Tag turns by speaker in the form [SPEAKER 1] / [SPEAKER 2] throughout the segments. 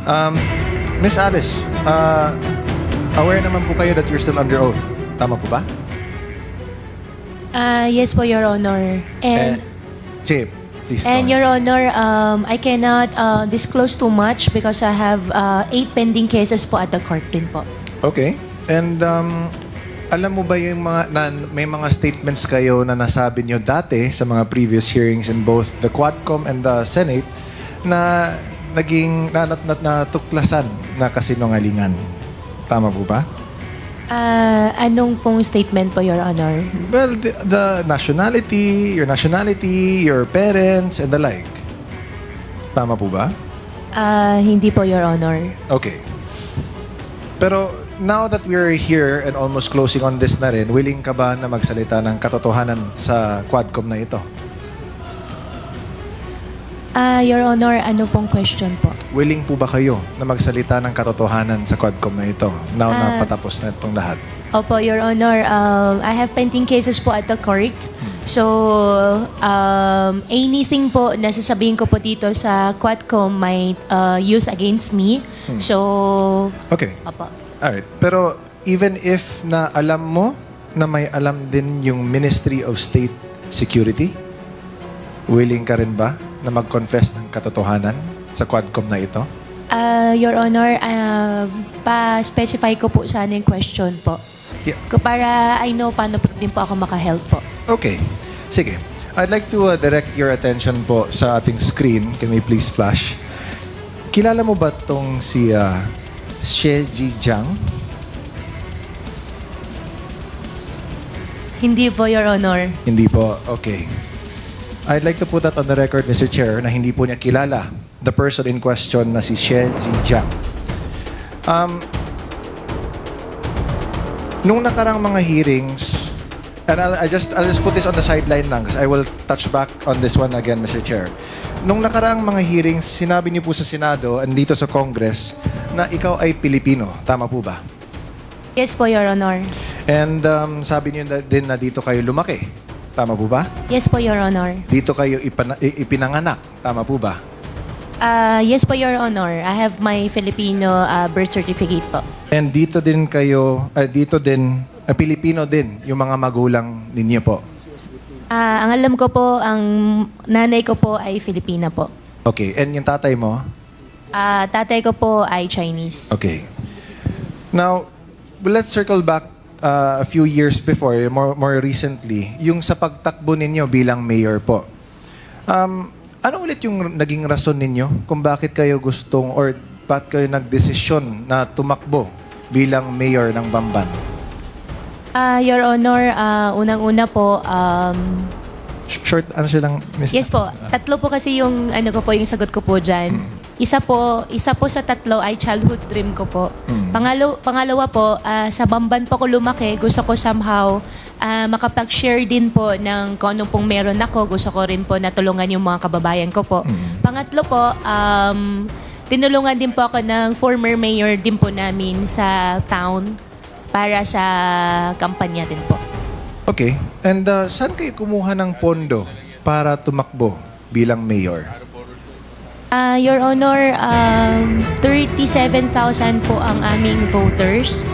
[SPEAKER 1] Um, Miss Alice, aware naman po kayo that you're still under oath. Tama po ba?
[SPEAKER 2] Yes po, Your Honor. And
[SPEAKER 1] Sige, please go
[SPEAKER 2] And
[SPEAKER 1] ahead.
[SPEAKER 2] Your Honor, I cannot disclose too much because I have 8 pending cases po at the court din po.
[SPEAKER 1] Okay. And alam mo ba yung may mga statements kayo na nasabi nyo dati sa mga previous hearings in both the Quadcom and the Senate na naging natuklasan na kasinungalingan? Tama po ba?
[SPEAKER 2] Anong pong statement po, Your Honor?
[SPEAKER 1] Well, the nationality, your parents, and the like. Tama po ba?
[SPEAKER 2] Hindi po, Your Honor.
[SPEAKER 1] Okay. Pero now that we're here and almost closing on this na rin, willing ka ba na magsalita ng katotohanan sa Quadcom na ito?
[SPEAKER 2] Your Honor, ano pong question po?
[SPEAKER 1] Willing po ba kayo na magsalita ng katotohanan sa Quadcom na ito? Now na patapos na itong lahat.
[SPEAKER 2] Opo, Your Honor, I have pending cases po at the court. So, anything po na sasabihin ko po dito sa Quadcom might use against me. So,
[SPEAKER 1] Okay.
[SPEAKER 2] opo.
[SPEAKER 1] Alright. Pero even if na alam mo na may alam din yung Ministry of State Security, willing ka rin ba na mag-confess ng katotohanan sa Quadcom na ito?
[SPEAKER 2] Your Honor, pa-specify ko po sana yung question po.
[SPEAKER 1] Yeah.
[SPEAKER 2] Para I know paano po din po ako makahelp po.
[SPEAKER 1] Okay. Sige. I'd like to direct your attention po sa ating screen. Can we please flash? Kilala mo ba tong si Xie Jijiang?
[SPEAKER 2] Hindi po, Your Honor.
[SPEAKER 1] Hindi po. Okay. I'd like to put that on the record, Mr. Chair, na hindi po niya kilala the person in question na si Xie Jijiang. Nung nakarang mga hearings, and I'll just put this on the sideline lang because I will touch back on this one again, Mr. Chair. Nung nakaraang mga hearings, sinabi niyo po sa Senado and dito sa Congress na ikaw ay Pilipino. Tama po ba?
[SPEAKER 2] Yes po, Your Honor.
[SPEAKER 1] And sabi niyo din na dito kayo lumaki. Tama po ba?
[SPEAKER 2] Yes po, Your Honor.
[SPEAKER 1] Dito kayo ipinanganak. Tama po ba?
[SPEAKER 2] Yes po, Your Honor. I have my Filipino birth certificate po.
[SPEAKER 1] And dito din kayo, Pilipino din yung mga magulang ninyo po.
[SPEAKER 2] Ang alam ko po, ang nanay ko po ay Filipina po.
[SPEAKER 1] Okay. And yung tatay mo?
[SPEAKER 2] Tatay ko po ay Chinese.
[SPEAKER 1] Okay. Now, let's circle back a few years before, more recently, yung sa pagtakbo ninyo bilang mayor po. Ano ulit yung naging rason ninyo kung bakit kayo gustong or bakit kayo nagdesisyon na tumakbo bilang mayor ng Bamban?
[SPEAKER 2] Your Honor, unang-una po,
[SPEAKER 1] Short, ano silang, Miss?
[SPEAKER 2] yes po, tatlo po kasi yung ano ko po, yung sagot ko po dyan. Isa po sa tatlo ay childhood dream ko po. Pangalawa po, sa Bamban po ko lumaki, gusto ko somehow makapag-share din po ng kung anong pong meron ako. Gusto ko rin po natulungan yung mga kababayan ko po. Pangatlo po, tinulungan din po ako ng former mayor din po namin sa town para sa kampanya din po.
[SPEAKER 1] Okay. And saan kayo kumuha ng pondo para tumakbo bilang mayor?
[SPEAKER 2] Your Honor, 37,000 po ang aming voters.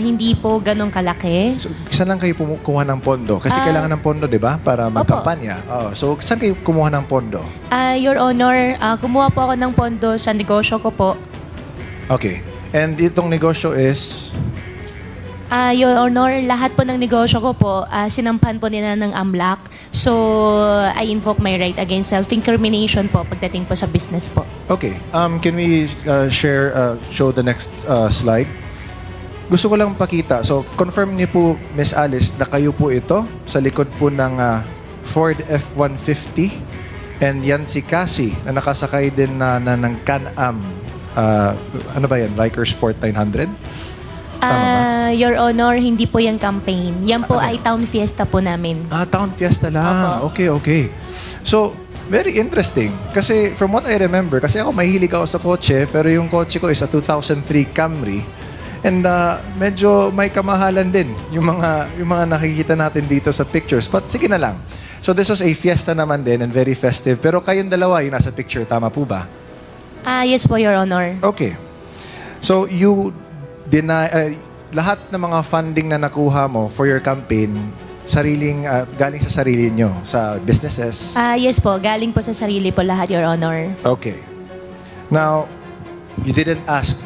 [SPEAKER 2] Hindi po ganong kalaki.
[SPEAKER 1] So, saan lang kayo kumuha ng pondo? Kasi kailangan ng pondo, di ba? Para magkampanya. So, saan kayo kumuha ng pondo?
[SPEAKER 2] Your Honor, kumuha po ako ng pondo sa negosyo ko po.
[SPEAKER 1] Okay. And itong negosyo is...
[SPEAKER 2] Your Honor, lahat po ng negosyo ko po, sinampahan po nila ng AMLAC. So, I invoke my right against self-incrimination po pagdating po sa business po.
[SPEAKER 1] Okay. Can we show the next slide? Gusto ko lang pakita. So, confirm niyo po, Miss Alice, na kayo po ito sa likod po ng Ford F-150. And yan si Cassie na nakasakay din ng Can-Am. Ano ba yan? Riker Sport 900?
[SPEAKER 2] Your Honor, hindi po yung campaign. Yan po ay town fiesta po namin.
[SPEAKER 1] Town fiesta lang.
[SPEAKER 2] Opo.
[SPEAKER 1] Okay. So, very interesting. Kasi from what I remember, kasi ako mahilig ako sa kotse, pero yung kotse ko is a 2003 Camry. And medyo may kamahalan din yung mga nakikita natin dito sa pictures. But sige na lang. So this was a fiesta naman din and very festive. Pero kayong dalawa yung nasa picture, tama po ba?
[SPEAKER 2] Yes po, Your Honor.
[SPEAKER 1] Okay. So you deny lahat ng mga funding na nakuha mo for your campaign galing sa sarili nyo, sa businesses.
[SPEAKER 2] Yes po, galing po sa sarili po lahat, Your Honor.
[SPEAKER 1] Okay. Now, you didn't ask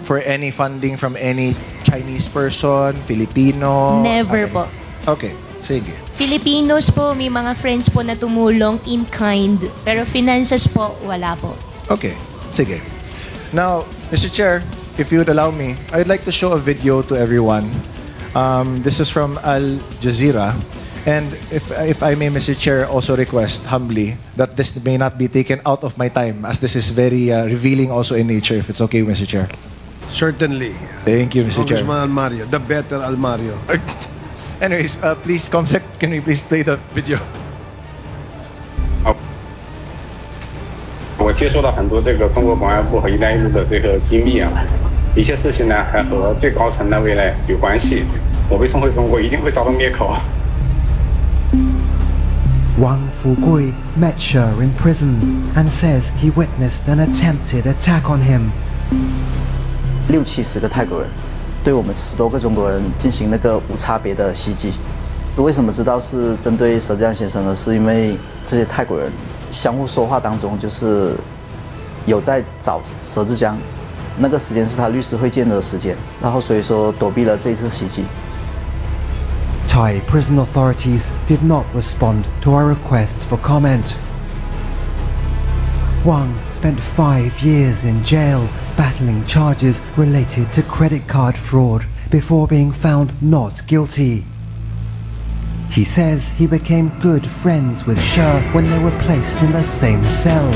[SPEAKER 1] for any funding from any Chinese person, Filipino?
[SPEAKER 2] Never
[SPEAKER 1] Okay.
[SPEAKER 2] po.
[SPEAKER 1] Okay, sige.
[SPEAKER 2] Filipinos po, may mga friends po na tumulong in kind. Pero finances po, wala po.
[SPEAKER 1] Okay, sige. Now, Mr. Chair, if you would allow me, I'd like to show a video to everyone. This is from Al Jazeera. And if I may, Mr. Chair, also request humbly that this may not be taken out of my time, as this is very revealing also in nature, if it's okay, Mr. Chair.
[SPEAKER 3] Certainly.
[SPEAKER 1] Thank you, Mr. Chair.
[SPEAKER 3] Congressman Almario, the better Almario.
[SPEAKER 1] Anyways, please, Comsec, can we please play the video?
[SPEAKER 4] 我接收到很多这个中国公安部和“一带一路”的这个机密啊，一些事情呢还和最高层那位呢有关系。我被送回中国一定会遭到灭口。
[SPEAKER 5] Wang Fugui met Sher in prison and says he witnessed an attempted attack on him.
[SPEAKER 6] 60-70个泰国人对我们10多个中国人进行那个无差别的袭击。为什么知道是针对佘志江先生呢？是因为这些泰国人相互说话当中，就是有在找佘志江，那个时间是他律师会见的时间，然后所以说躲避了这一次袭击。
[SPEAKER 5] Thai prison authorities did not respond to our request for comment. Wang spent 5 years in jail battling charges related to credit card fraud before being found not guilty. He says he became good friends with Sher when they were placed in the same cell.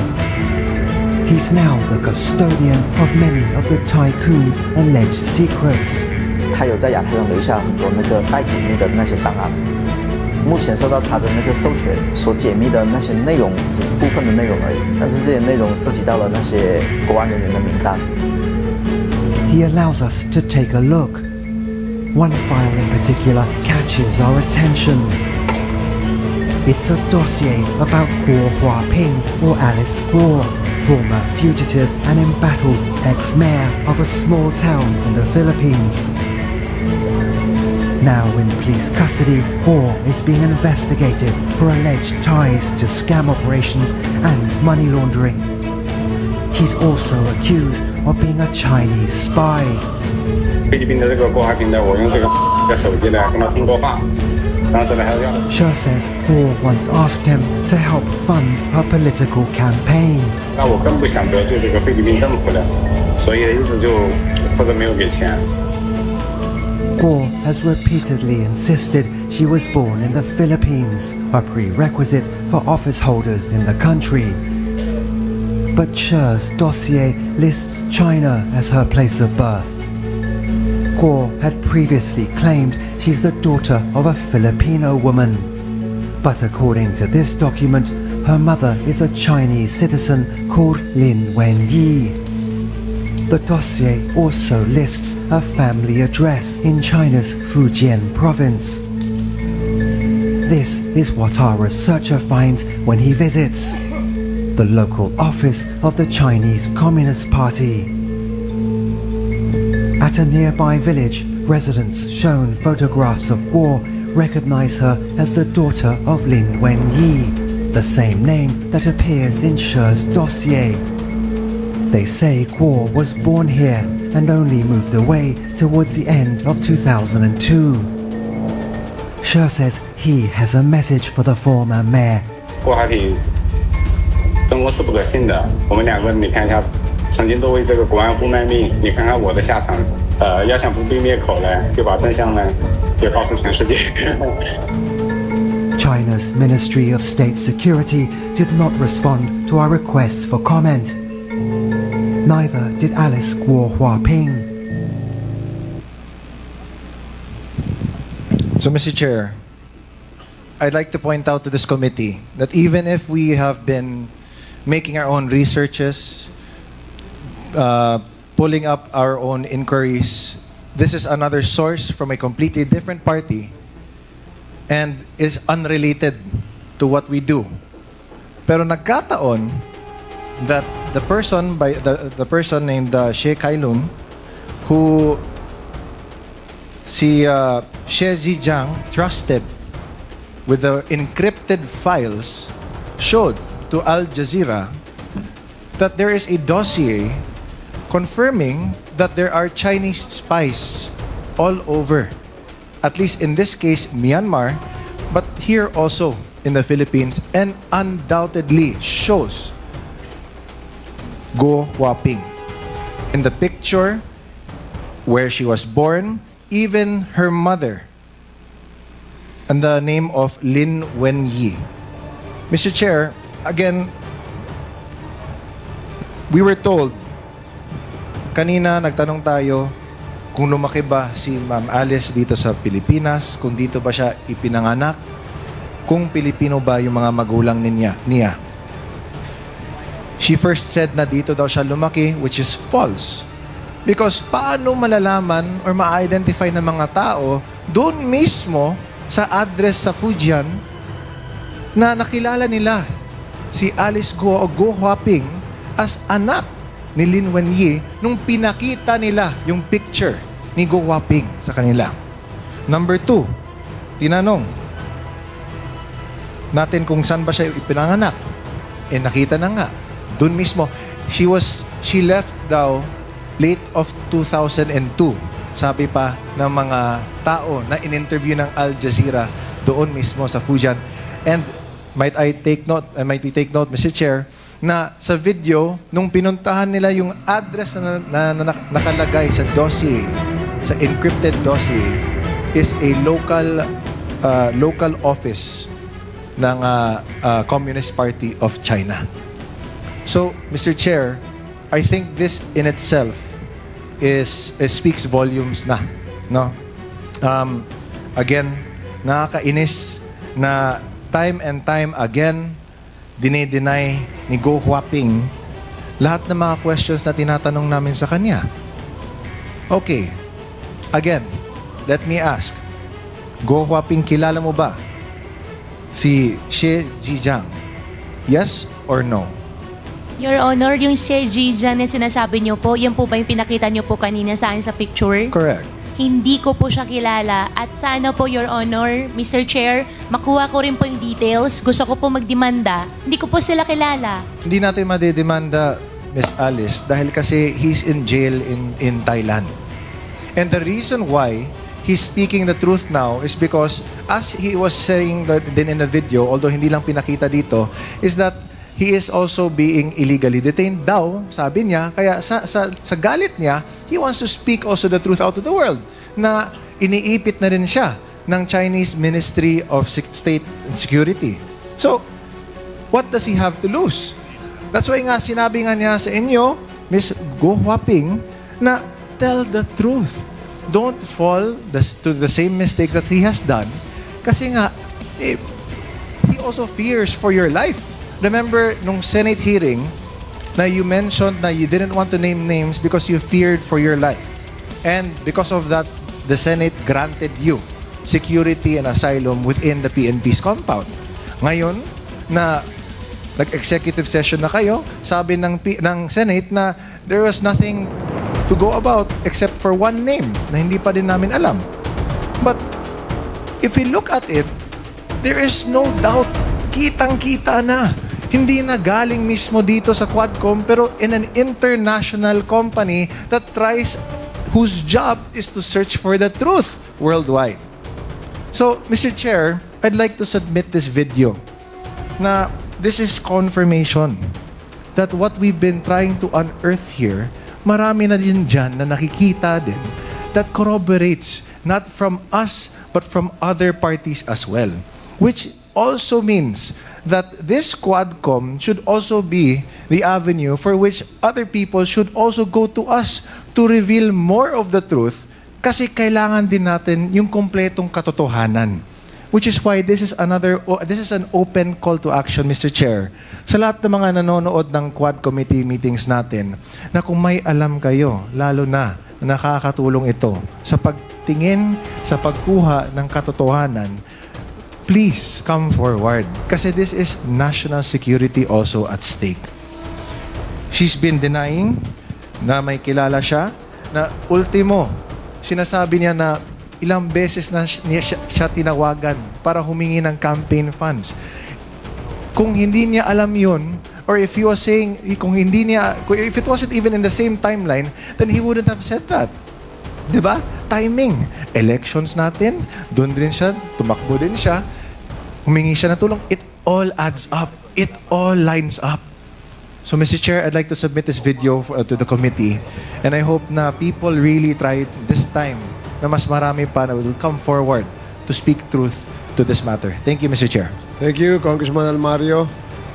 [SPEAKER 5] He's now the custodian of many of the tycoon's alleged secrets.
[SPEAKER 6] 他有在亚太上留下很多那个待解密的那些档案，目前受到他的那个授权所解密的那些内容只是部分的内容而已，但是这些内容涉及到了那些国安人员的名单。
[SPEAKER 5] He allows us to take a look. One file in particular catches our attention. It's a dossier about Guo Huaping or Alice Guo, former fugitive and embattled ex-mayor of a small town in the Philippines. Now in police custody, Guo is being investigated for alleged ties to scam operations and money laundering. He's also accused of being a Chinese spy.
[SPEAKER 4] 菲律宾的这个郭华平呢，我用这个手机呢跟他通过话，当时呢还要。
[SPEAKER 5] Sher says Guo once asked him to help fund her political campaign.
[SPEAKER 4] 那我更不想得罪这个菲律宾政府的，所以一直就或者没有给钱。
[SPEAKER 5] Guo has repeatedly insisted she was born in the Philippines, a prerequisite for office holders in the country. But Sher's dossier lists China as her place of birth. Guo had previously claimed she's the daughter of a Filipino woman. But according to this document, her mother is a Chinese citizen called Lin Wenyi. The dossier also lists a family address in China's Fujian province. This is what our researcher finds when he visits the local office of the Chinese Communist Party. At a nearby village, residents shown photographs of Guo recognize her as the daughter of Lin Wenyi, the same name that appears in Sher's dossier. They say Guo was born here and only moved away towards the end of 2002. Sher says he has a message for the former mayor.
[SPEAKER 4] 郭华平中国是不可信的，我们两个人你看一下，曾经都为这个国安部卖命，你看看我的下场。要想不被灭口呢，就把真相呢，就告诉全世界。
[SPEAKER 5] China's Ministry of State Security did not respond to our request for comment. Neither did Alice Guo Huaping.
[SPEAKER 1] So, Mr. Chair, I'd like to point out to this committee that even if we have been making our own researches, pulling up our own inquiries, this is another source from a completely different party and is unrelated to what we do. Pero nagkataon that the person named She Kailun, who si She Zijiang trusted with the encrypted files, showed to Al Jazeera that there is a dossier confirming that there are Chinese spies all over, at least in this case, Myanmar, but here also in the Philippines, and undoubtedly shows Go Huaping. In the picture where she was born, even her mother, and the name of Lin Wenyi. Mr. Chair, again, we were told, kanina nagtanong tayo kung lumaki ba si Ma'am Alice dito sa Pilipinas, kung dito ba siya ipinanganak, kung Pilipino ba yung mga magulang niya. She first said na dito daw siya lumaki, which is false. Because paano malalaman or ma-identify ng mga tao doon mismo sa address sa Fujian na nakilala nila si Alice Go o Go Huaping as anak ni Lin Wenyi nung pinakita nila yung picture ni Go Huaping sa kanila. Number 2, tinanong natin kung saan ba siya ipinanganak. Nakita na nga. Doon mismo, she left daw late of 2002. Sabi pa ng mga tao na in-interview ng Al Jazeera doon mismo sa Fujian. And might we take note, Mr. Chair, na sa video, nung pinuntahan nila yung address na nakalagay sa dossier, sa encrypted dossier, is a local office ng Communist Party of China. So, Mr. Chair, I think this in itself speaks volumes na, no? Again, nakakainis na time and time again dinideny ni Go Huaping lahat ng mga questions na tinatanong namin sa kanya. Okay. Again, let me ask. Go Huaping, kilala mo ba si She Zijiang? Yes or no?
[SPEAKER 2] Your Honor, yung si Jijan na sinasabi niyo po, yan po ba yung pinakita niyo po kanina sa akin sa picture?
[SPEAKER 1] Correct.
[SPEAKER 2] Hindi ko po siya kilala. At sana po, Your Honor, Mr. Chair, makuha ko rin po yung details. Gusto ko po magdemanda. Hindi ko po sila kilala.
[SPEAKER 1] Hindi natin madedemanda, Miss Alice, dahil kasi he's in jail in Thailand. And the reason why he's speaking the truth now is because, as he was saying din in the video, although hindi lang pinakita dito, is that he is also being illegally detained daw, sabi niya. Kaya sa galit niya, he wants to speak also the truth out to the world na iniipit na rin siya ng Chinese Ministry of State and Security. So, what does he have to lose? That's why nga sinabi nga niya sa inyo, Miss Go Huaping, na tell the truth. Don't fall to the same mistakes that he has done. Kasi nga, he also fears for your life. Remember, nung Senate hearing, na you mentioned na you didn't want to name names because you feared for your life. And because of that, the Senate granted you security and asylum within the PNP's compound. Ngayon, na nag-executive session na kayo, sabi ng Senate na there was nothing to go about except for one name na hindi pa din namin alam. But if we look at it, there is no doubt, kitang-kita na. Hindi na galing mismo dito sa Quadcom, pero in an international company that whose job is to search for the truth worldwide. So, Mr. Chair, I'd like to submit this video na this is confirmation that what we've been trying to unearth here, marami na din dyan na nakikita din that corroborates not from us but from other parties as well. Which also means that this Quadcom should also be the avenue for which other people should also go to us to reveal more of the truth kasi kailangan din natin yung kompletong katotohanan. Which is why this is an open call to action, Mr. Chair. Sa lahat ng mga nanonood ng Quad Committee meetings natin, na kung may alam kayo, lalo na nakakatulong ito sa pagtingin, sa pagkuha ng katotohanan, please come forward. Kasi this is national security also at stake. she's been denying na may kilala siya, na ultimo, sinasabi niya na ilang beses na siya tinawagan para humingi ng campaign funds. Kung hindi niya alam yun, or if he was saying, if it wasn't even in the same timeline, then he wouldn't have said that. Diba? Timing. Elections natin, doon din siya, tumakbo din siya, humingi siya ng tulong. It all adds up. It all lines up. So, Mr. Chair, I'd like to submit this video to the committee. And I hope na people really try this time na mas marami pa na will come forward to speak truth to this matter. Thank you, Mr. Chair.
[SPEAKER 3] Thank you, Congressman Almario.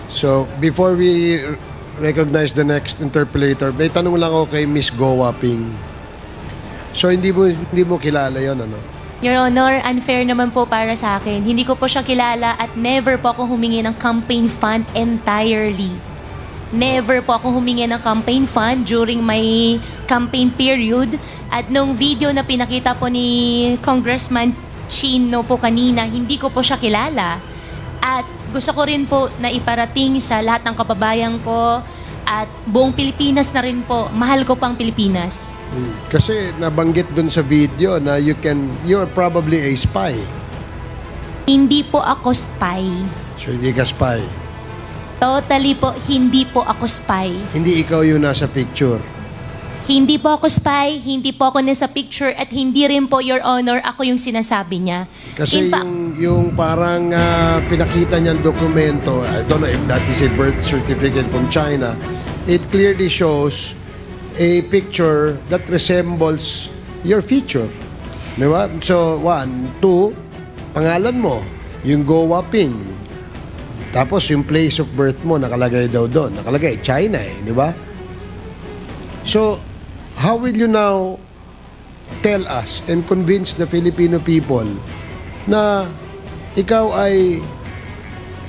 [SPEAKER 3] So, before we recognize the next interpellator, may tanong lang ako kay Miss Go Waping. So, hindi mo kilala yon, ano?
[SPEAKER 2] Your Honor, unfair naman po para sa akin. Hindi ko po siya kilala at never po ako humingi ng campaign fund entirely. Never po ako humingi ng campaign fund during my campaign period. At nung video na pinakita po ni Congressman Chino po kanina, hindi ko po siya kilala. At gusto ko rin po na iparating sa lahat ng kababayan ko at buong Pilipinas na rin po. Mahal ko pang Pilipinas.
[SPEAKER 3] Kasi nabanggit dun sa video na you're probably a spy.
[SPEAKER 2] Hindi po ako spy.
[SPEAKER 3] So, hindi ka spy.
[SPEAKER 2] Totally po, hindi po ako spy.
[SPEAKER 3] Hindi ikaw yung nasa picture.
[SPEAKER 2] Hindi po ako spy, hindi po ako nasa picture, at hindi rin po, Your Honor, ako yung sinasabi niya.
[SPEAKER 3] Kasi
[SPEAKER 2] In fact,
[SPEAKER 3] yung parang pinakita niyang dokumento, I don't know if that is a birth certificate from China, it clearly shows a picture that resembles your feature. Di ba? So, 1, 2, pangalan mo, yung Go Waping. Tapos yung place of birth mo, nakalagay daw doon. Nakalagay, China eh, di ba? So, how will you now tell us and convince the Filipino people na ikaw ay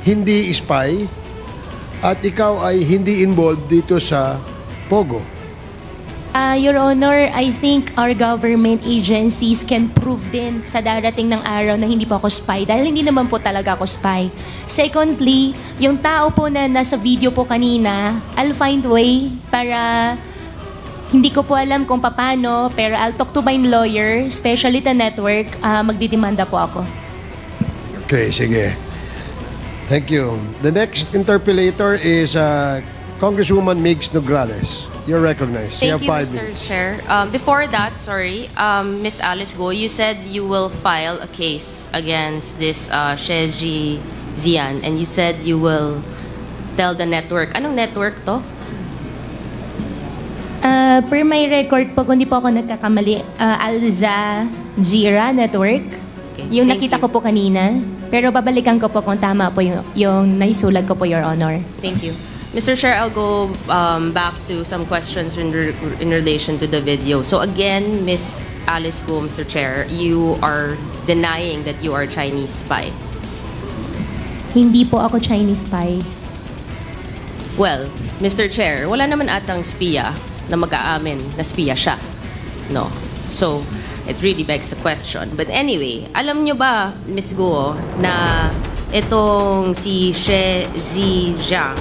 [SPEAKER 3] hindi spy at ikaw ay hindi involved dito sa Pogo?
[SPEAKER 2] Your Honor, I think our government agencies can prove din sa darating ng araw na hindi po ako spy dahil hindi naman po talaga ako spy. Secondly, yung tao po na nasa video po kanina, I'll find way para hindi ko po alam kung paano, pero I'll talk to my lawyer, especially the network, magdidemanda po ako.
[SPEAKER 3] Okay, sige. Thank you. The next interpellator is Congresswoman Migs Nograles. You're recognized.
[SPEAKER 7] Thank you,
[SPEAKER 3] 5
[SPEAKER 7] Mr.
[SPEAKER 3] minutes.
[SPEAKER 7] Chair. Before that, Miss Alice Go, you said you will file a case against this Sheji Zian, and you said you will tell the network. Anong network to?
[SPEAKER 2] Per my record po, kung di po ako nagkakamali, Al Jazeera Network.
[SPEAKER 7] Okay,
[SPEAKER 2] Yung
[SPEAKER 7] thank
[SPEAKER 2] nakita
[SPEAKER 7] you.
[SPEAKER 2] ko po kanina. Pero babalikan ko po kung tama po yung naisulat ko po, Your Honor.
[SPEAKER 7] Thank you. Mr. Chair, I'll go back to some questions in relation to the video. So again, Miss Alice Go, Mr. Chair, you are denying that you are Chinese spy.
[SPEAKER 2] Hindi po ako Chinese spy.
[SPEAKER 7] Well, Mr. Chair, wala naman atang spiya na mag-aamin na spiya siya. No. So, it really begs the question. But anyway, alam nyo ba, Miss Go, na itong si She Ziyang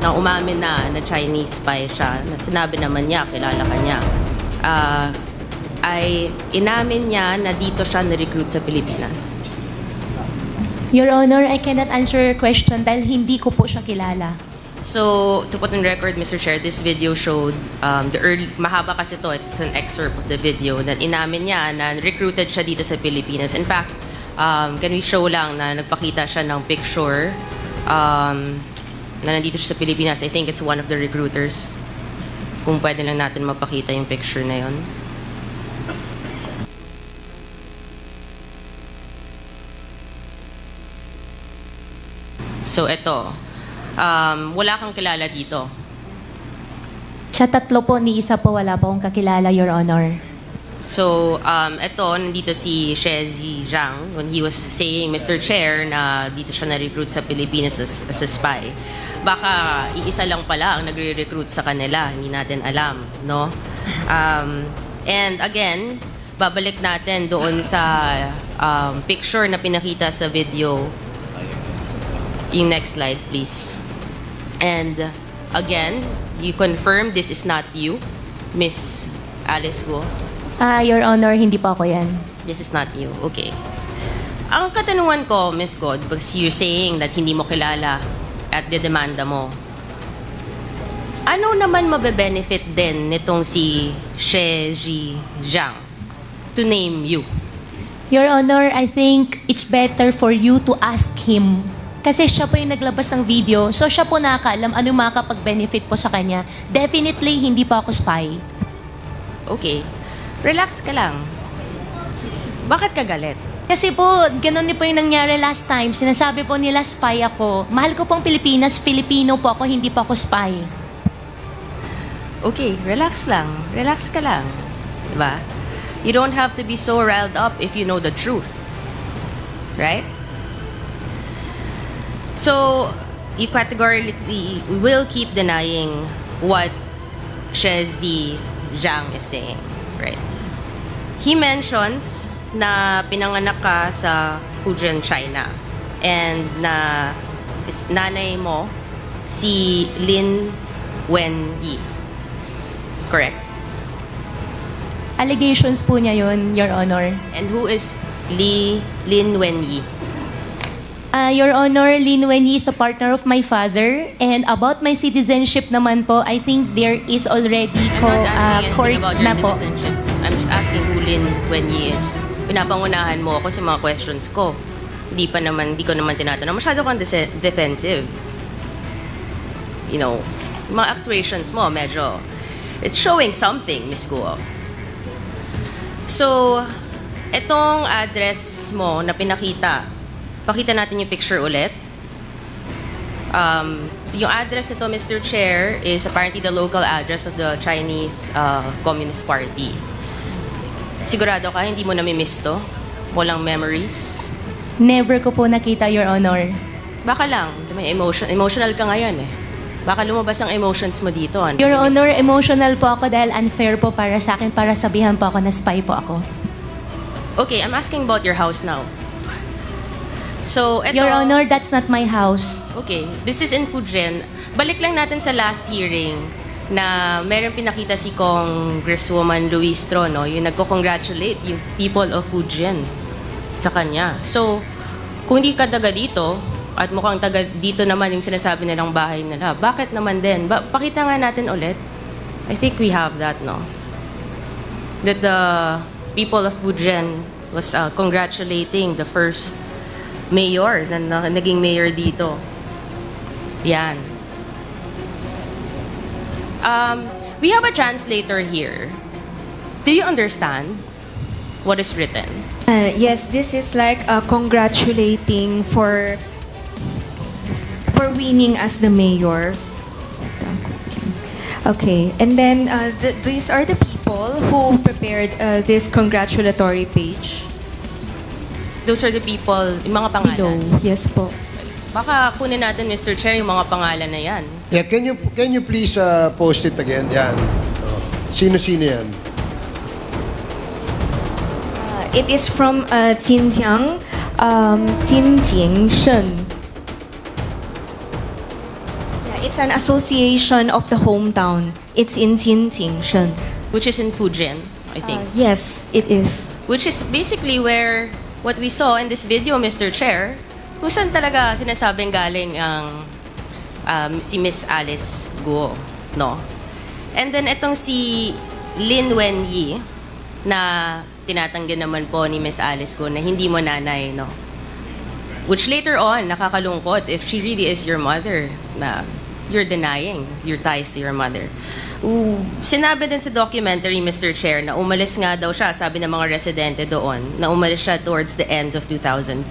[SPEAKER 7] na umamin na Chinese spy siya, na sinabi naman niya, kilala ka niya, ay inamin niya na dito siya na-recruit sa Pilipinas.
[SPEAKER 2] Your Honor, I cannot answer your question dahil hindi ko po siya kilala.
[SPEAKER 7] So, to put on record, Mr. Chair, this video showed mahaba kasi to, it's an excerpt of the video, that inamin niya na recruited siya dito sa Pilipinas. In fact, can we show lang na nagpakita siya ng picture na nandito siya sa Pilipinas. I think it's one of the recruiters. Kung pwede lang natin mapakita yung picture na yon. So, ito. Wala kang kilala dito.
[SPEAKER 2] Sa tatlo po, ni isa po wala po akong kakilala, Your Honor.
[SPEAKER 7] So, ito, nandito si She Ziyang when he was saying, Mr. Chair, na dito siya na-recruit sa Pilipinas as a spy. Baka iisa lang pala ang nagre-recruit sa kanila, hindi natin alam, no? And again, babalik natin doon sa picture na pinakita sa video. Yung next slide, please. And again, You confirm this is not you, Miss Alice Guo?
[SPEAKER 2] Your Honor, hindi po ako yan.
[SPEAKER 7] This is not you. Okay. Ang katanungan ko, Miss God, because you're saying that hindi mo kilala at dedemanda mo, ano naman mabe-benefit din nitong si She Zhang to name you?
[SPEAKER 2] Your Honor, I think it's better for you to ask him. Kasi siya po yung naglabas ng video, so siya po nakakaalam ano makakapag-benefit po sa kanya. Definitely, hindi po ako spy.
[SPEAKER 7] Okay. Relax ka lang. Bakit ka galit?
[SPEAKER 2] Kasi po, ganun din po yung nangyari last time. Sinasabi po nila spy ako. Mahal ko pong Pilipinas, Filipino po ako, hindi po ako spy.
[SPEAKER 7] Okay, relax lang. Relax ka lang. Diba? You don't have to be so riled up if you know the truth. Right? So, you categorically will keep denying what She Zhang is saying. Right? He mentions na pinanganak ka sa Fujian, China. And na nanay mo si Lin Wenyi. Correct?
[SPEAKER 2] Allegations po niya yun, Your Honor.
[SPEAKER 7] And who is Lin Wenyi?
[SPEAKER 2] Your Honor, Lin Wenyi is the partner of my father. And about my citizenship naman po, I think there is already
[SPEAKER 7] I'm not asking
[SPEAKER 2] court
[SPEAKER 7] anything about
[SPEAKER 2] na
[SPEAKER 7] your
[SPEAKER 2] po.
[SPEAKER 7] citizenship. I'm just asking who Lin Wenyi is. Pinapangunahan mo ako sa mga questions ko. Hindi ko naman tinatanong. Masyado kang defensive. You know, mga actuations mo, medyo, it's showing something, Miss Guo. So, etong address mo na pinakita, pakita natin yung picture ulit. Yung address nito, Mr. Chair, is apparently the local address of the Chinese Communist Party. Sigurado ka, hindi mo nami-miss to? Walang memories?
[SPEAKER 2] Never ko po nakita, Your Honor.
[SPEAKER 7] Baka lang, may emotional ka ngayon eh. Baka lumabas ang emotions mo dito.
[SPEAKER 2] Your Honor, emotional po ako dahil unfair po para sa akin para sabihan po ako na spy po ako.
[SPEAKER 7] Okay, I'm asking about your house now. So, eto,
[SPEAKER 2] Your Honor, that's not my house.
[SPEAKER 7] okay, this is in Fujian. Balik lang natin sa last hearing na meron pinakita si Congresswoman Luistro, no? Yung nagko-congratulate yung people of Fujian sa kanya. So, kung hindi ka taga dito, at mukhang taga dito naman yung sinasabi nilang bahay nila, bakit naman din? Pakita nga natin ulit. I think we have that, no? That the people of Fujian was congratulating the first mayor na naging mayor dito. Yan. We have a translator here. Do you understand what is written?
[SPEAKER 8] Yes, this is like congratulating for winning as the mayor. Okay, and then these are the people who prepared this congratulatory page.
[SPEAKER 7] Those are the people, yung mga
[SPEAKER 8] Below.
[SPEAKER 7] pangalan.
[SPEAKER 8] Yes po.
[SPEAKER 7] Baka kunin natin, Mr. Chair, yung mga pangalan na yan.
[SPEAKER 3] Yeah, can you please post it again? Yan. Oh. Sino-sino yan?
[SPEAKER 8] It is from Jinjiang, Jinjingshen. Yeah, it's an association of the hometown. It's in Jinjingshen.
[SPEAKER 7] Which is in Fujian, I think.
[SPEAKER 8] Yes, it is.
[SPEAKER 7] Which is basically where what we saw in this video, Mr. Chair, kung saan talaga sinasabing galing ang si Miss Alice Guo, no? And then itong si Lin Wenyi na tinatanggi naman po ni Miss Alice Guo na hindi mo nanay, no? Which later on, nakakalungkot if she really is your mother, na you're denying your ties to your mother. Sinabi din sa documentary, Mr. Chair, na umalis nga daw siya, sabi ng mga residente doon, na umalis siya towards the end of 2002.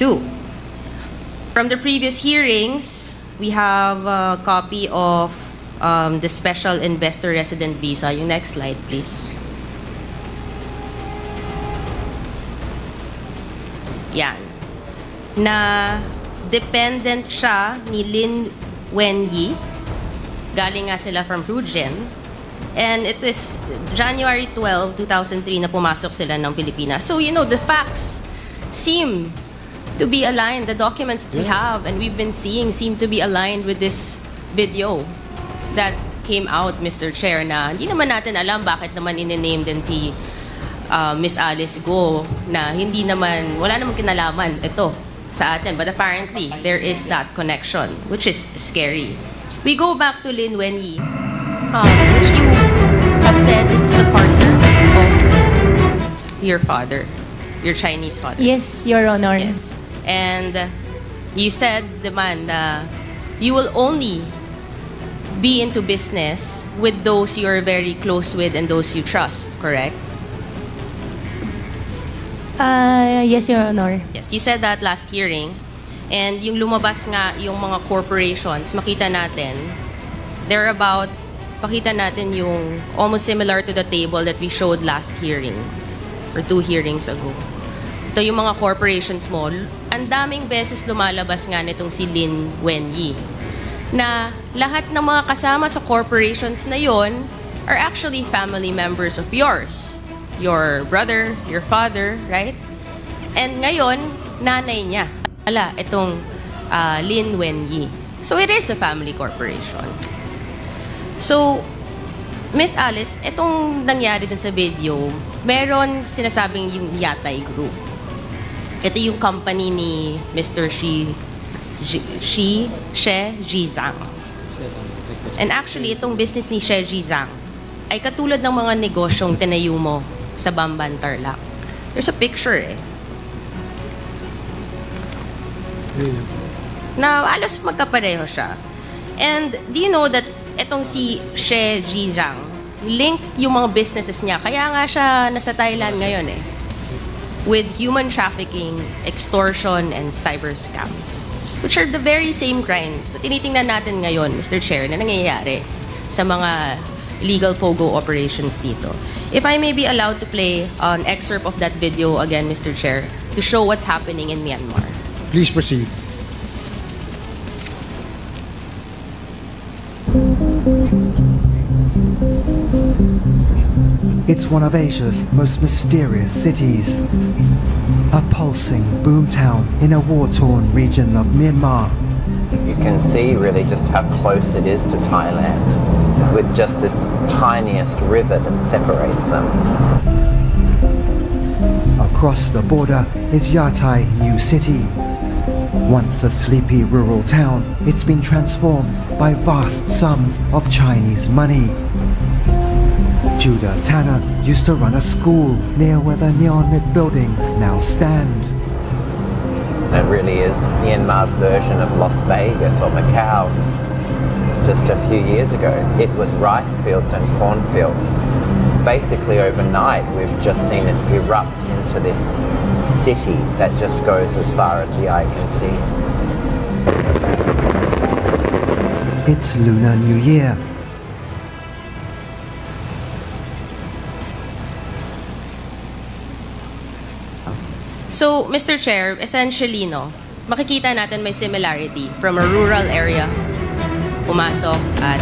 [SPEAKER 7] From the previous hearings, we have a copy of the Special Investor Resident Visa. Yung next slide, please. Yan. Na dependent siya ni Lin Wenyi. Galing nga sila from Fujian. And it is January 12, 2003 na pumasok sila ng Pilipinas. So, you know, the facts seem to be aligned. The documents that we have and we've been seeing seem to be aligned with this video that came out, Mr. Chair, na hindi naman natin alam bakit naman in-name din si Miss Alice Go na hindi naman, wala namang kinalaman ito sa atin. But apparently, there is that connection, which is scary. We go back to Lin Wenyi, which you have said this is the partner of your father, your Chinese father.
[SPEAKER 2] Yes, Your Honor.
[SPEAKER 7] Yes. And you said naman na you will only be into business with those you're very close with and those you trust, correct?
[SPEAKER 2] Yes, Your Honor.
[SPEAKER 7] Yes, you said that last hearing. And yung lumabas nga yung mga corporations, makita natin, pakita natin yung almost similar to the table that we showed last hearing or 2 hearings ago. Ito yung mga corporations mo. Ang daming beses lumalabas nga nitong si Lin Wenyi na lahat ng mga kasama sa corporations na yon are actually family members of yours. Your brother, your father, right? And ngayon, nanay niya. Itong Lin Wenyi. So it is a family corporation. So, Miss Alice, itong nangyari dun sa video, meron sinasabing yung Yatay Group. Ito yung company ni Mr. She Zhizang. And actually, itong business ni She Zhizang ay katulad ng mga negosyong tinayo mo sa Bamban, Tarlac. There's a picture na alos magkapareho siya. And do you know that itong si She Zhizang, linked yung mga businesses niya, kaya nga siya nasa Thailand ngayon with human trafficking, extortion, and cyber scams, which are the very same crimes na tinitingnan natin ngayon, Mr. Chair, na nangyayari sa mga illegal POGO operations dito. If I may be allowed to play an excerpt of that video again, Mr. Chair, to show what's happening in Myanmar.
[SPEAKER 3] Please proceed.
[SPEAKER 5] It's one of Asia's most mysterious cities. A pulsing boomtown in a war-torn region of Myanmar.
[SPEAKER 9] You can see really just how close it is to Thailand, with just this tiniest river that separates them.
[SPEAKER 5] Across the border is Yatai New City. Once a sleepy rural town, it's been transformed by vast sums of Chinese money. Judah Tanner used to run a school near where the neon-lit buildings now stand.
[SPEAKER 9] It really is Myanmar's version of Las Vegas or Macau. Just a few years ago, it was rice fields and cornfields. Basically overnight, we've just seen it erupt into this city that just goes as far as the eye can see.
[SPEAKER 5] It's Lunar New Year.
[SPEAKER 7] So, Mr. Chair, essentially, makikita natin may similarity from a rural area, pumasok at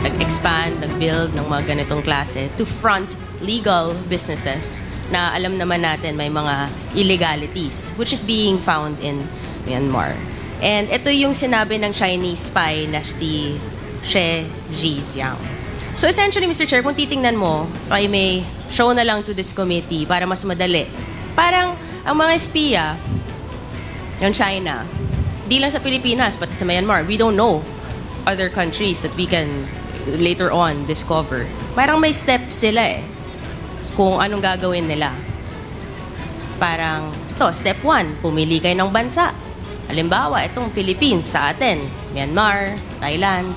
[SPEAKER 7] nag-expand, nag-build ng mga ganitong klase to front legal businesses na alam naman natin may mga illegalities which is being found in Myanmar. And ito yung sinabi ng Chinese spy na si She Zhizang. So essentially, Mr. Chair, kung titingnan mo, I may show na lang to this committee para mas madali. Parang ang mga espiya ng China, di lang sa Pilipinas, pati sa Myanmar, we don't know other countries that we can later on discover. Parang may steps sila kung anong gagawin nila. Parang, ito, step 1, pumili kayo ng bansa. Halimbawa, itong Philippines sa atin, Myanmar, Thailand.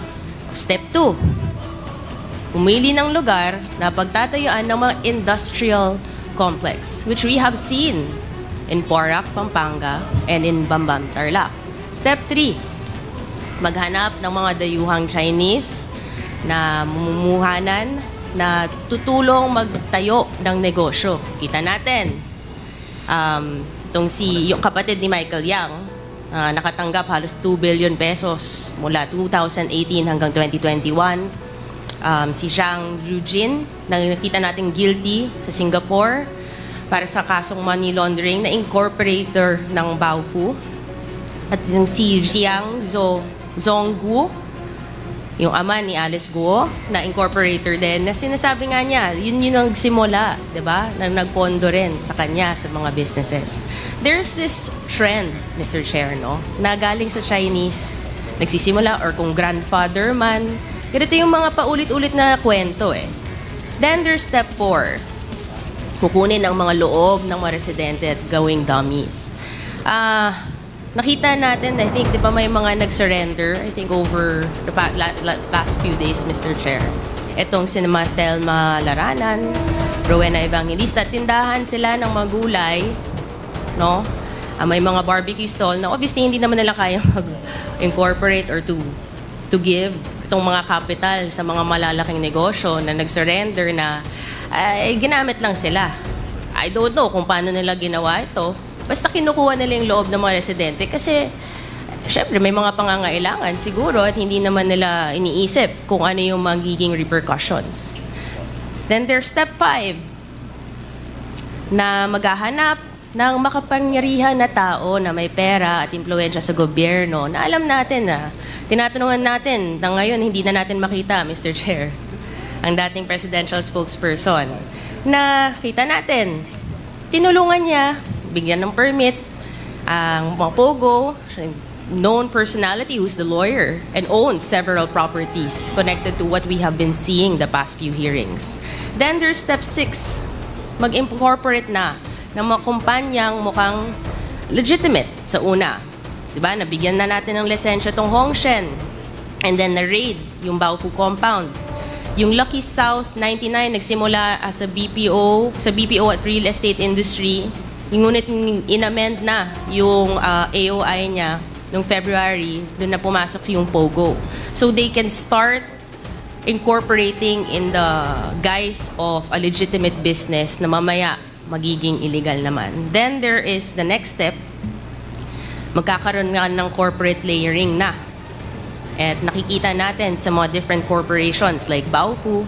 [SPEAKER 7] Step 2, pumili ng lugar na pagtatayuan ng mga industrial complex, which we have seen in Porac, Pampanga, and in Bamban, Tarlac. Step 3, maghanap ng mga dayuhang Chinese na mumumuhanan na tutulong magtayo ng negosyo. Kita natin, itong yung kapatid ni Michael Yang, nakatanggap halos 2 billion pesos mula 2018 hanggang 2021. Si Zhang Yujin, na nakita natin guilty sa Singapore para sa kasong money laundering na incorporator ng Baofu. At yung si Jiang Zonggu, Yung ama ni Alice Guo, na incorporator din, na sinasabi nga niya, yun ang simula, di ba? Na nagpondo rin sa kanya sa mga businesses. There's this trend, Mr. Chair, no? Na galing sa Chinese, nagsisimula, or kung grandfather man, ganito yung mga paulit-ulit na kwento eh. Then there's step 4. Kukunin ang mga loob ng mga residente at gawing dummies. Nakita natin, I think, di ba may mga nag-surrender, I think over the past few days, Mr. Chair. Itong sinema Telma Laranan, Rowena Evangelista, tindahan sila ng mga gulay, no? May mga barbecue stall na obviously hindi naman nila kaya mag-incorporate or to give itong mga capital sa mga malalaking negosyo na nag-surrender na ginamit lang sila. I don't know kung paano nila ginawa ito. Basta kinukuha nila yung loob ng mga residente kasi syempre may mga pangangailangan siguro at hindi naman nila iniisip kung ano yung magiging repercussions. Then there's step 5 na maghahanap ng makapangyarihan na tao na may pera at impluwensya sa gobyerno na alam natin na tinatanungan natin na ngayon hindi na natin makita, Mr. Chair, ang dating presidential spokesperson na kita natin, tinulungan niya, bigyan ng permit, ang mga pogo, known personality who's the lawyer and owns several properties connected to what we have been seeing the past few hearings. Then there's step 6, mag-incorporate na ng mga kumpanyang mukhang legitimate sa una. Diba? Nabigyan na natin ng lisensya tong Hongshen. And then na-raid yung Baofu compound. Yung Lucky South 99 nagsimula as a BPO, sa BPO at real estate industry. Ngunit inamend na yung AOI niya noong February, doon na pumasok yung POGO. So they can start incorporating in the guise of a legitimate business na mamaya magiging illegal naman. Then there is the next step, magkakaroon nga ng corporate layering na. At nakikita natin sa mga different corporations like Baofu,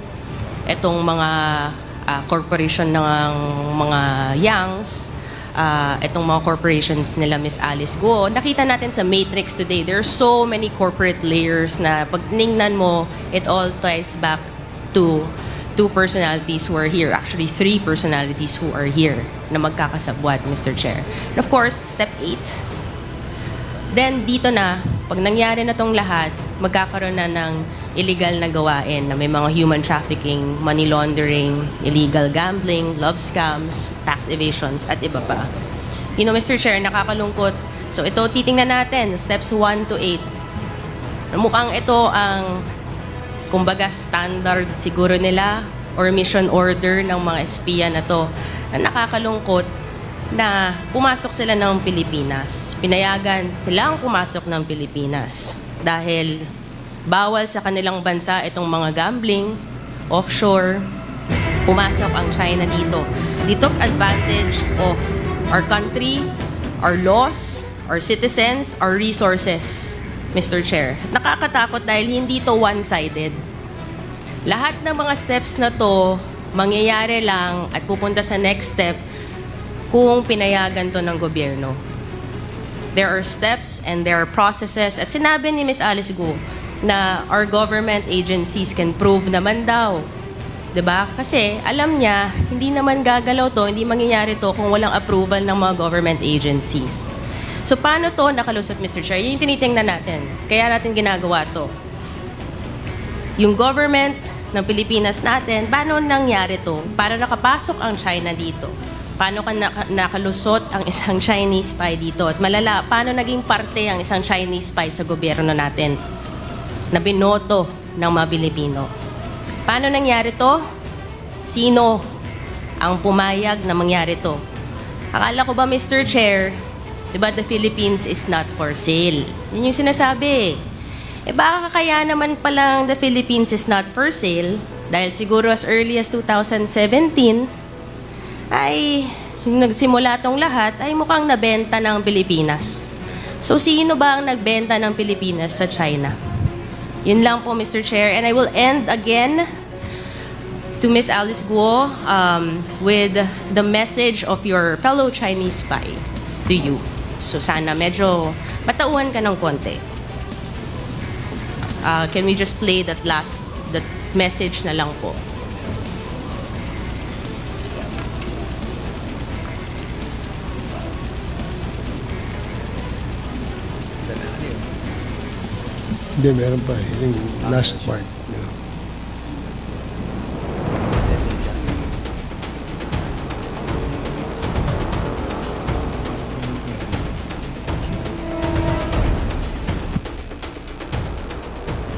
[SPEAKER 7] itong mga corporation ng mga Yangs, itong mga corporations nila Miss Alice Guo. Nakita natin sa Matrix today, there are so many corporate layers na pag ningnan mo, it all ties back to 2 personalities who are here. Actually, 3 personalities who are here na magkakasabwat, Mr. Chair. And of course, step 8. Then, dito na, pag nangyari na tong lahat, magkakaroon na ng illegal na gawain na may mga human trafficking, money laundering, illegal gambling, love scams, tax evasions, at iba pa. You know, Mr. Chair, nakakalungkot. So, ito, titingnan natin, steps 1 to 8. Mukhang ito ang kumbaga standard siguro nila or mission order ng mga espiya na to na nakakalungkot na pumasok sila ng Pilipinas. Pinayagan silang pumasok ng Pilipinas dahil bawal sa kanilang bansa itong mga gambling, offshore, pumasok ang China dito. They took advantage of our country, our laws, our citizens, our resources. Mr. Chair. Nakakatakot dahil hindi to one-sided. Lahat ng mga steps na to, mangyayari lang at pupunta sa next step kung pinayagan to ng gobyerno. There are steps and there are processes. At sinabi ni Ms. Alice Guo na our government agencies can prove naman daw. Diba? Kasi alam niya, hindi naman gagalaw to, hindi mangyayari to kung walang approval ng mga government agencies. So, paano to nakalusot, Mr. Chair? Yun yung tinitingnan natin. Kaya natin ginagawa to. Yung government ng Pilipinas natin, paano nangyari to? Para nakapasok ang China dito? Paano nakalusot ang isang Chinese spy dito? At malala, paano naging parte ang isang Chinese spy sa gobyerno natin na binoto ng mga Pilipino? Paano nangyari to? Sino ang pumayag na mangyari to? Akala ko ba, Mr. Chair, diba, the Philippines is not for sale. Yun yung sinasabi. Baka kaya naman palang the Philippines is not for sale dahil siguro as early as 2017 ay nagsimula tong lahat ay mukhang nabenta ng Pilipinas. So, sino ba ang nagbenta ng Pilipinas sa China? Yun lang po, Mr. Chair. And I will end again to Ms. Alice Guo with the message of your fellow Chinese spy to you. So sana medyo matauhan ka ng konti. Can we just play that message na lang po?
[SPEAKER 3] Hindi, meron pa eh. Yung last part.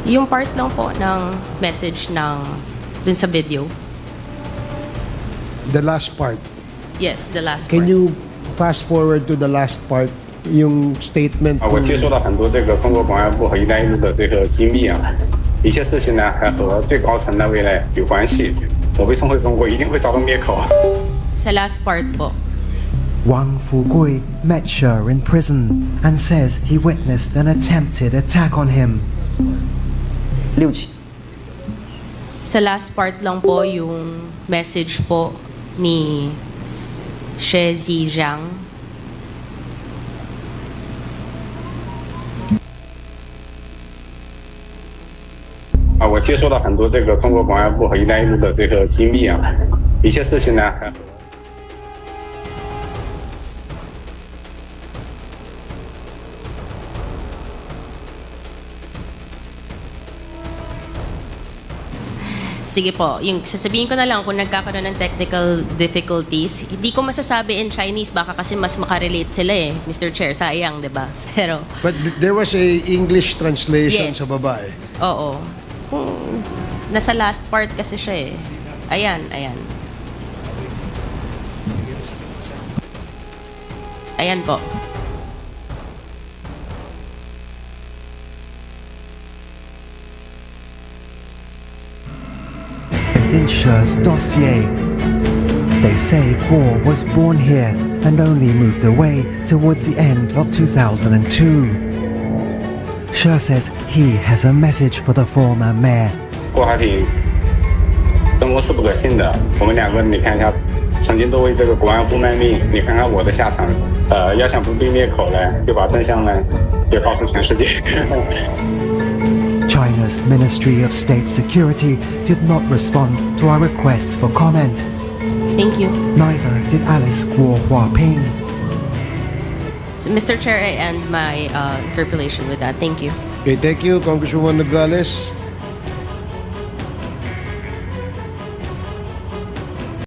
[SPEAKER 7] Yung part lang po ng message dun sa video.
[SPEAKER 3] The last part.
[SPEAKER 7] Yes, the last
[SPEAKER 3] Can
[SPEAKER 7] part.
[SPEAKER 3] you fast forward to the last part? Yung statement.
[SPEAKER 4] 我接收到很多这个中国公安部和“一带一路”的这个机密啊，一些事情呢还和最高层的未来有关系。我被送回中国一定会遭到灭口。
[SPEAKER 7] Sa last part po.
[SPEAKER 5] Wang Fugui met She in prison and says he witnessed an attempted attack on him.
[SPEAKER 6] 6起，
[SPEAKER 7] Sa last part lang po yung message po ni She Zizhang.
[SPEAKER 4] 啊，我接收到很多这个中国公安部和“一带一路”的这个机密啊，一些事情呢还和
[SPEAKER 7] Sige po, yung sasabihin ko na lang kung nagkakaroon ng technical difficulties, hindi ko masasabi in Chinese, baka kasi mas makarelate sila eh, Mr. Chair, sayang, di ba? Pero,
[SPEAKER 3] But there was a English translation
[SPEAKER 7] Yes.
[SPEAKER 3] sa baba eh.
[SPEAKER 7] oo. Nasa last part kasi siya eh. Ayan, ayan. Ayan po.
[SPEAKER 5] It's in She's dossier. They say Guo was born here and only moved away towards the end of 2002. She says he has a message for the former mayor.
[SPEAKER 4] 郭海挺生活是不可信的。我们两个，你看一下，曾经都为这个国安部卖命，你看看我的下场。要想不被灭口呢，就把真相呢，也告诉全世界。
[SPEAKER 5] China's Ministry of State Security did not respond to our request for comment.
[SPEAKER 7] Thank you.
[SPEAKER 5] Neither did Alice Guo Huaping.
[SPEAKER 7] So, Mr. Chair, I end my interpellation with that. Thank you.
[SPEAKER 3] Okay, thank you, Congresswoman Nograles.